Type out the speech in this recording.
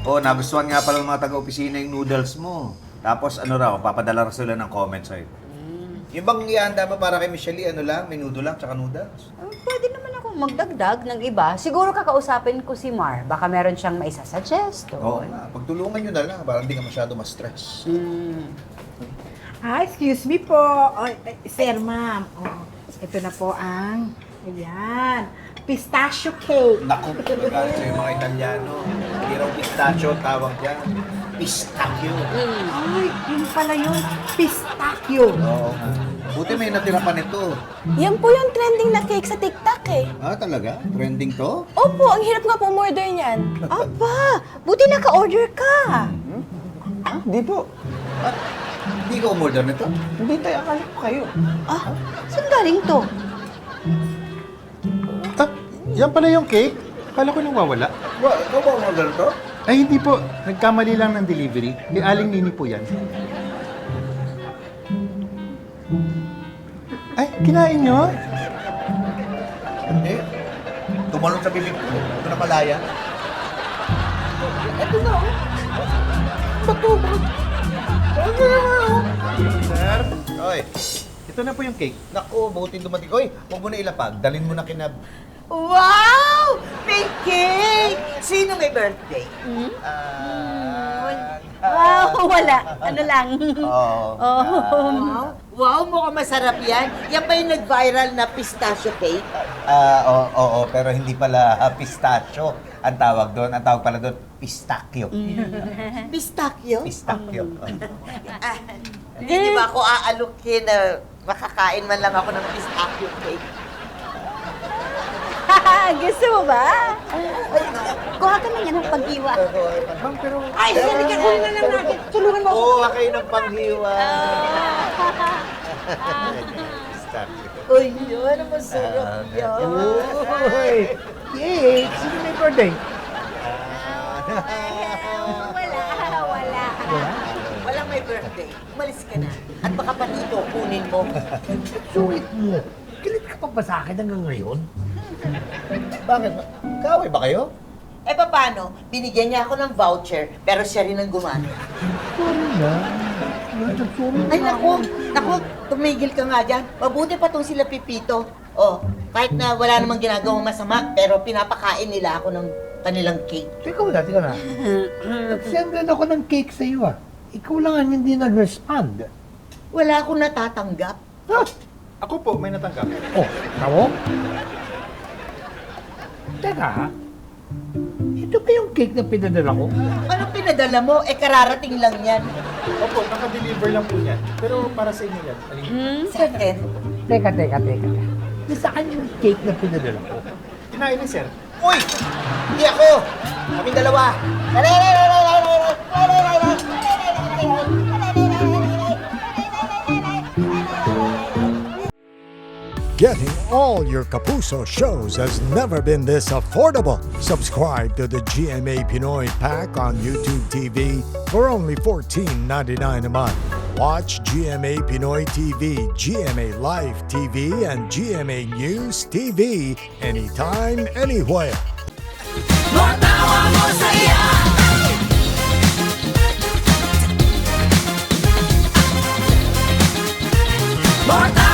Oh, nagustuhan nga pala ng mga taga-opisina yung noodles mo. Tapos ano raw, papadala raw sila ng comments sa'yo. Yung bang ihanda mo para kay Michelle, ano lang, may noodle lang, tsaka noodles? Pwede naman ako magdagdag ng iba. Siguro kakausapin ko si Mar. Baka meron siyang maisasuggest. Oo nga, pagtulungan nyo na lang, para hindi ka masyado ma-stress. Excuse me po. Sir, ma'am. Ito na po ang, ayan, pistachio cake. Naku, talaga sa yung mga Italiano. Hindi raw pistachio, tawag dyan. Pistachio. Ay, yun pala yun. Pistachio. Oo nga. Buti may natira pa nito. Yan po yung trending na cake sa TikTok eh. Ah, talaga? Trending to? Opo, ang hirap nga po umorder niyan. Aba, buti naka-order ka. Hindi po. Hindi ka umorder nito? Hindi tayo, akala ko kayo. Saan galing to? Yan pala yung cake. Akala ko nang wawala. Ikaw ba umorder nito? Ay, hindi po. Nagkamali lang ng delivery. Kay Aling Nini po yan. Ay, kinain nyo? Hindi. Tumalon sa bibig ko. Ito na malaya. Ito na, oh. Bato, Sir, Oy, ito na po yung cake. naku, buti dumating. Oy, huwag mo na ilapag. Dalin mo na kinab... Wow! May cake! Sino may birthday? Wow, wala. Ano lang. Oo. Wow! Wow, mukhang masarap yan. Yan ba yung nag-viral na pistachio cake? Oo, pero hindi pala pistachio ang tawag doon. Ang tawag pala doon, pistachio. Pistachio? Pistachio. Hindi ba ako aalukin na makakain man lang ako ng pistachio cake? Gusto mo ba? Kuha ka na yan ng paghiwa. Ma'am, pero... Ay, halika na lang natin. Tulungan mo ako. Oo, kayo ng panghiwa. Pistachio. Uy, yun, ang masarap yan. Uy! Cake! Sino may birthday? Wala. Walang may birthday. Umalis ka na. At baka pa dito, kunin mo. Sulit mo. Galit ka pa ba sa akin hanggang ngayon? Bakit? Kaway ba kayo? Eh, paano? Binigyan niya ako ng voucher, pero siya rin ang gumana. Sorry na. Sorry Ay, naku, tumigil ka nga dyan. Mabuti pa tong sila Pipito. Oh, kahit na wala namang ginagawang masama, pero pinapakain nila ako ng kanilang cake. Teka na. Nag-send rin ako ng cake sa iyo ah. Ikaw lang ang hindi nag-respond. Wala akong natatanggap. Ha? Ako po, may natanggap. Oh, tao? Teka ha? Ito ba yung cake na pinadala ko? Anong pinadala mo? Eh, kararating lang yan. Opo, naka-deliver lang po yan. Pero para sa inyo yan. Aling Second, Teka. Saan yung cake na pinadala ko? Kinain ni sir. Uy! Hindi ako! Kaming dalawa! Getting all your Kapuso shows has never been this affordable. Subscribe to the GMA Pinoy Pack on YouTube TV for only $14.99 a month. Watch GMA Pinoy TV, GMA Live TV, and GMA News TV anytime, anywhere. Matawa mo saya. Matawa